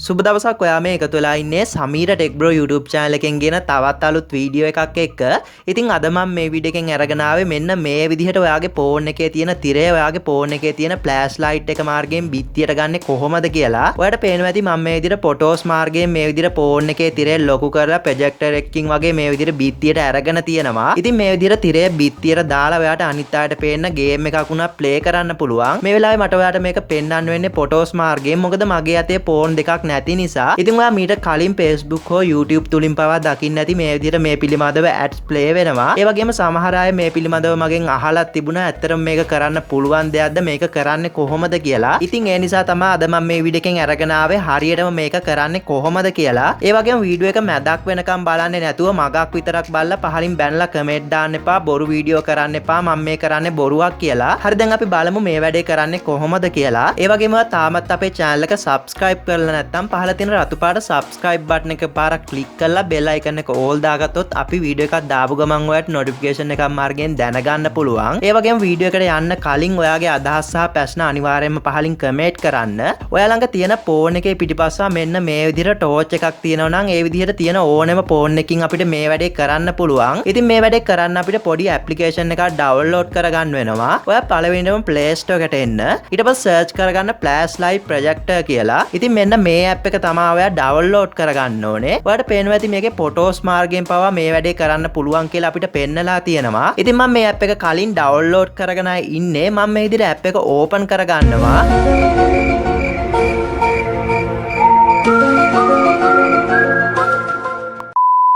සුබ දවසක් ඔයා මේ එකතු වෙලා ඉන්නේ Sameera Tech Bro YouTube channel එකෙන් ගෙන තවත් අලුත් වීඩියෝ එකක් එක්ක. ඉතින් අද මම මේ වීඩියෝ එකෙන් අරගෙන ආවේ මෙන්න මේ විදිහට ඔයාගේ ෆෝන් එකේ තියෙන තිරය ඔයාගේ ෆෝන් එකේ තියෙන ෆ්ලෑෂ් ලයිට් එක මාර්ගයෙන් බිත්තියට ගන්න කොහොමද කියලා. ඔයාලට පේනවා ඇති මම මේ විදිහට ෆොටෝස් මාර්ගයෙන් මේ විදිහට ෆෝන් එකේ තිරය ලොකු කරලා ප්‍රොජෙක්ටර් එකකින් වගේ මේ විදිහට බිත්තියට අරගෙන තියෙනවා. ඉතින් මේ විදිහට තිරය බිත්තියට දාලා ඔයාට අනිත් අයට පේන්න ගේම් එකක් උනා ප්ලේ කරන්න පුළුවන්. මේ වෙලාවේ මට ඔයාට මේක පෙන්වන්න වෙන්නේ ෆොටෝස් මාර්ගයෙන්. මොකද මගේ අතේ ෆෝන් දෙකක් නැති නිසා. ඉතින් ඔයා මීට කලින් Facebook හෝ YouTube තුලින් පවා දකින්න ඇති මේ විදිහට මේ පිළිබඳව ඇඩ්ස් ප්ලේ වෙනවා. ඒ වගේම සමහර අය මේ පිළිබඳව මගෙන් අහලා තිබුණා ඇත්තටම මේක කරන්න පුළුවන් දෙයක්ද මේක කරන්නේ කොහොමද කියලා. ඉතින් ඒ නිසා තමයි අද මම මේ වීඩියෝ එකෙන් අරගෙන ආවේ හරියටම මේක කරන්නේ කොහොමද කියලා. ඒ වගේම වීඩියෝ එක මැදක් වෙනකම් බලන්නේ නැතුව මගක් විතරක් බලලා පහලින් බැනලා කමෙන්ට් දාන්න එපා. බොරු වීඩියෝ කරන්න එපා. මම මේ කරන්නේ බොරුවක් කියලා. හරි දැන් අපි බලමු මේ වැඩේ කරන්නේ කොහොමද කියලා. ඒ වගේම තාමත් අපේ channel එක subscribe කරලා නැත්නම් පහල තියෙන රතු පාට subscribe button එක පාරක් click කරලා bell icon එක all දාගත්තොත් අපි වීඩියෝ එකක් දාපු ගමන් ඔයාලට notification එකක් මාර්ගයෙන් දැනගන්න පුළුවන්. ඒ වගේම වීඩියෝ එකට යන්න කලින් ඔයාගේ අදහස් සහ ප්‍රශ්න අනිවාර්යයෙන්ම පහලින් comment කරන්න. ඔයා ළඟ තියෙන phone එකේ පිටිපස්සා මෙන්න මේ විදිහට torch එකක් තියෙනවා නම් ඒ විදිහට තියෙන ඕනෙම phone එකකින් අපිට මේ වැඩේ කරන්න පුළුවන්. ඉතින් මේ වැඩේ කරන්න අපිට පොඩි application එකක් download කරගන්න වෙනවා. ඔයා පළවෙනිම Play Store එකට එන්න. ඊට පස්සේ search කරගන්න flashlight projector කියලා. ඉතින් මෙන්න මේ app එක තමයි ඔයා download කරගන්න ඕනේ. ඔයාලට පේනවා ඇති මේකේ photos මාර්ගයෙන් පවා මේ වැඩේ කරන්න පුළුවන් කියලා අපිට පෙන්නලා තියෙනවා. ඉතින් මම මේ app එක කලින් download කරගෙන ඉන්නේ. මම මේ විදිහට app එක open කරගන්නවා.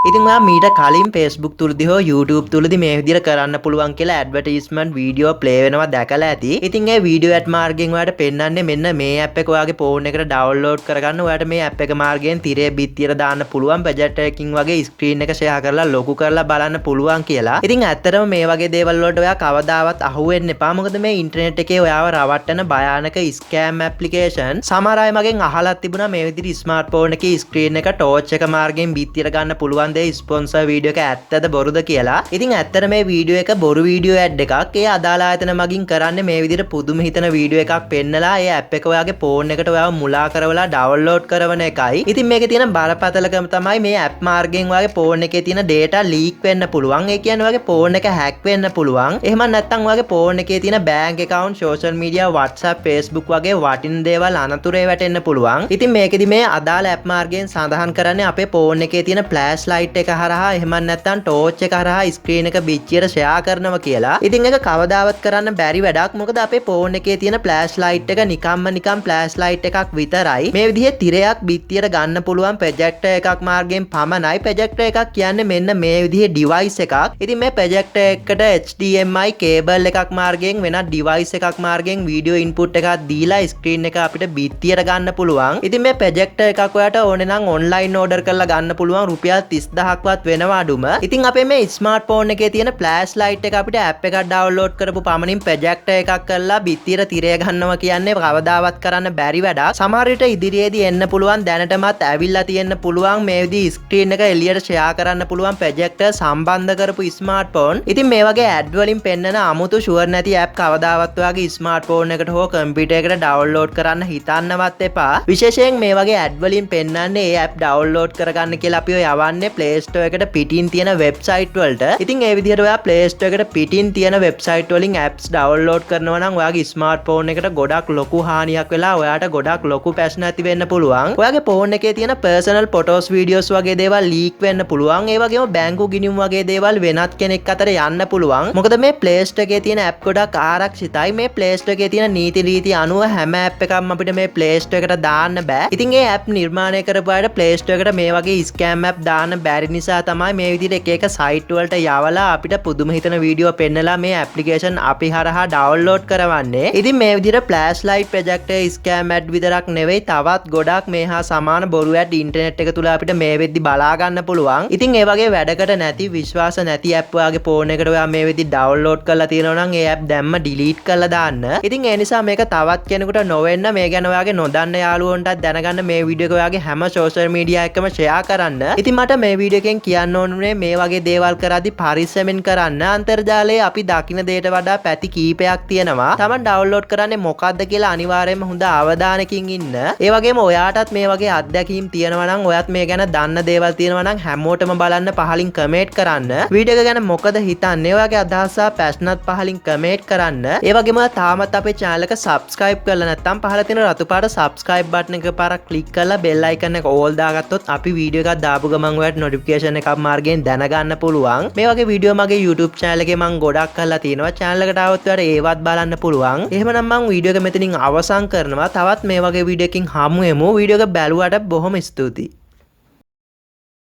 ඉතින් ඔයා මීට කලින් Facebook තුලදී හෝ YouTube තුලදී මේ විදිහට කරන්න පුළුවන් කියලා ඇඩ්වර්ටයිස්මන්ට් වීඩියෝ ප්ලේ වෙනවා දැකලා ඇති. ඉතින් ඒ වීඩියෝ ඇඩ් මාර්ගයෙන් ඔයාලට පෙන්වන්නේ මෙන්න මේ app එක ඔයාගේ ෆෝන් එකට ඩවුන්ලෝඩ් කරගන්න. ඔයාලට මේ app එක මාර්ගයෙන් තිරේ බිත්තියට දාන්න පුළුවන්. ප්‍රොජෙක්ටර් එකකින් වගේ ස්ක්‍රීන් එක ෂෙයා කරලා ලොකු කරලා බලන්න පුළුවන් කියලා. ඉතින් ඇත්තටම මේ වගේ දේවල් වලට ඔයා කවදාවත් අහු වෙන්න එපා. මොකද මේ ඉන්ටර්නෙට් එකේ ඔයාව රවට්ටන භයානක ස්කෑම් ඇප්ලිකේෂන් සමහර අය මගෙන් අහලා තිබුණා මේ විදිහට ස්මාර්ට්ෆෝන් එකේ ස්ක්‍රීන් එක ටෝච් එක මාර්ගයෙන් බිත්තියට ගන්න පුළුවන්. ස්පොන්සර් වීඩියෝ එක ඇත්තද බොරුද කියලා. ඉතින් ඇත්තට මේ වීඩියෝ එක බොරු වීඩියෝ ඇඩ් එකක්. ඒ අදාළ ආයතන මගින් කරන්නේ මේ විදිහට පුදුම හිතන වීඩියෝ එකක් පෙන්නලා ඒ ඇප් එක ඔයාගේ ෆෝන් එකට ඔයාව මුලා කරවලා ඩවුන්ලෝඩ් කරවන එකයි. ඉතින් මේකේ තියෙන බරපතලකම තමයි මේ ඇප් මාර්ගයෙන් ඔයාගේ ෆෝන් එකේ තියෙන data leak වෙන්න පුළුවන්. ඒ කියන්නේ ඔයාගේ ෆෝන් එක hack වෙන්න පුළුවන්. එහෙම නැත්නම් ඔයාගේ ෆෝන් එකේ තියෙන bank account, social media, WhatsApp, Facebook වගේ වටින දේවල් අනතුරේ වැටෙන්න පුළුවන්. ඉතින් මේකෙදි මේ අදාළ ඇප් මාර්ගයෙන් සඳහන් කරන්නේ අපේ ෆෝන් එකේ තියෙන flash light එක හරහා එහෙම නැත්නම් ටෝච් එක හරහා ස්ක්‍රීන් එක බිච්චියට ෂෙයා කරනවා කියලා. ඉතින් ඒක කවදාවත් කරන්න බැරි වැඩක්. මොකද අපේ ෆෝන් එකේ තියෙන ෆ්ලෑෂ් ලයිට් එක නිකන් ෆ්ලෑෂ් ලයිට් එකක් විතරයි. මේ විදිහේ තිරයක් බිත්තියට ගන්න පුළුවන් ප්‍රොජෙක්ටර් එකක් මාර්ගයෙන් පමණයි. ප්‍රොජෙක්ටර් එකක් කියන්නේ මෙන්න මේ විදිහේ ඩිවයිස් එකක්. ඉතින් මේ ප්‍රොජෙක්ටර් එකට HDMI කේබල් එකක් මාර්ගයෙන් වෙනත් ඩිවයිස් එකක් මාර්ගයෙන් වීඩියෝ ඉන්පුට් එකක් දීලා ස්ක්‍රීන් එක අපිට බිත්තියට ගන්න පුළුවන්. ඉතින් මේ ප්‍රොජෙක්ටර් එකක් ඔයාට ඕනේ නම් ඔන්ලයින් ඕඩර් කරලා ගන්න පුළුවන්. රුපියල් 30000ක්වත් වෙනවා අඩුම. ඉතින් අපේ මේ ස්මාර්ට්ෆෝන් එකේ තියෙන ෆ්ලෑෂ් ලයිට් එක අපිට ඇප් එකක් ඩවුන්ලෝඩ් කරපු පමණින් ප්‍රොජෙක්ටර් එකක් කරලා බිත්තියට තිරය ගන්නවා කියන්නේ කවදාවත් කරන්න බැරි වැඩක්. සමහර විට ඉදිරියේදී එන්න පුළුවන් දැනටමත් ඇවිල්ලා තියෙන්න පුළුවන් මේ විදිහේ ස්ක්‍රීන් එක එළියට ෂෙයා කරන්න පුළුවන් ප්‍රොජෙක්ටර් සම්බන්ධ කරපු ස්මාර්ට්ෆෝන්. ඉතින් මේ වගේ ඇඩ් වලින් පෙන්නන අමුතු ෂුවර් නැති ඇප් කවදාවත් ඔයාගේ ස්මාර්ට්ෆෝන් එකට හෝ කම්පියුටර් එකට ඩවුන්ලෝඩ් කරන්න හිතන්නවත් එපා. විශේෂයෙන් මේ වගේ ඇඩ් වලින් පෙන්නන්නේ ඒ ඇප් ඩවුන්ලෝඩ් කරගන්න කියලා අපි ඔය යවන්නේ Play Store එකට පිටින් තියෙන වෙබ්සයිට් වලට. ඉතින් ඒ විදිහට ඔයා Play Store එකට පිටින් තියෙන වෙබ්සයිට් වලින් apps download කරනවා නම් ඔයාගේ ස්මාර්ට්ෆෝන් එකට ගොඩක් ලොකු හානියක් වෙලා ඔයාට ගොඩක් ලොකු ප්‍රශ්න ඇති වෙන්න පුළුවන්. ඔයාගේ ෆෝන් එකේ තියෙන personal photos videos වගේ දේවල් leak වෙන්න පුළුවන්. ඒ වගේම බැංකු ගිණුම් වගේ දේවල් වෙනත් කෙනෙක් අතර යන්න පුළුවන්. මොකද මේ Play Store එකේ තියෙන app ගොඩක් ආරක්ෂිතයි. මේ Play Store එකේ තියෙන නීති රීති අනුව හැම app එකක්ම අපිට මේ Play Store එකට දාන්න බෑ. ඉතින් ඒ app නිර්මාණය කරපු අයට Play Store එකට මේ වගේ scam app දාන්න බැරි නිසා තමයි මේ විදිහට එක සයිට් වලට යවලා අපිට පුදුම හිතන වීඩියෝ පෙන්නලා මේ ඇප්ලිකේෂන් අපි හරහා ඩවුන්ලෝඩ් කරවන්නේ. ඉතින් මේ විදිහට flash light projector scam ad විතරක් නෙවෙයි තවත් ගොඩක් මේ හා සමාන බොරු ඇඩ් ඉන්ටර්නෙට් එක තුල අපිට මේ වෙද්දි බලා ගන්න පුළුවන්. ඉතින් ඒ වගේ වැඩකට නැති විශ්වාස නැති ඇප් ඔයාගේ ෆෝන් එකට ඔයා මේ වෙද්දි ඩවුන්ලෝඩ් කරලා තියෙනවා නම් ඒ ඇප් දැම්ම ඩිලීට් කරලා දාන්න. ඉතින් ඒ නිසා මේක තවත් කෙනෙකුට නොවෙන්න මේ ගැන ඔයාගේ නොදන්න යාළුවන්ටත් දැනගන්න මේ වීඩියෝ එක ඔයාගේ හැම සෝෂල් මීඩියා එකකම ෂෙයා කරන්න. ඉතින් මට මේ වීඩියෝ එකෙන් කියන්න ඕනේ මේ වගේ දේවල් කරද්දී පරිස්සමෙන් කරන්න. අන්තර්ජාලයේ අපි දකින දේට වඩා පැති කීපයක් තියෙනවා. තමන් ඩවුන්ලෝඩ් කරන්නේ මොකක්ද කියලා අනිවාර්යයෙන්ම හොඳ අවධානයකින් ඉන්න. ඒ වගේම ඔයාටත් මේ වගේ අත්දැකීම් තියෙනවා නම් ඔයත් මේ ගැන දන්න දේවල් තියෙනවා නම් හැමෝටම බලන්න පහලින් කමෙන්ට් කරන්න. වීඩියෝ එක ගැන මොකද හිතන්නේ? ඔයාගේ අදහස් සහ ප්‍රශ්නත් පහලින් කමෙන්ට් කරන්න. ඒ වගේම තාමත් අපේ channel එක subscribe කරලා නැත්නම් පහල තියෙන රතු පාට subscribe button එක පාරක් click කරලා bell icon එක all දාගත්තොත් අපි වීඩියෝ එකක් දාපු ගමන් ඔයාලට notification එකක් මාර්ගයෙන් දැනගන්න පුළුවන්. මේ වගේ වීඩියෝ මගේ YouTube channel එකේ මම ගොඩක් කරලා තියෙනවා. channel එකට ආවොත් ඔයාලට ඒවත් බලන්න පුළුවන්. එහෙමනම් මම වීඩියෝ එක මෙතනින් අවසන් කරනවා. තවත් මේ වගේ වීඩියෝ එකකින් හමු වෙමු. වීඩියෝ එක බැලුවට බොහොම ස්තුතියි.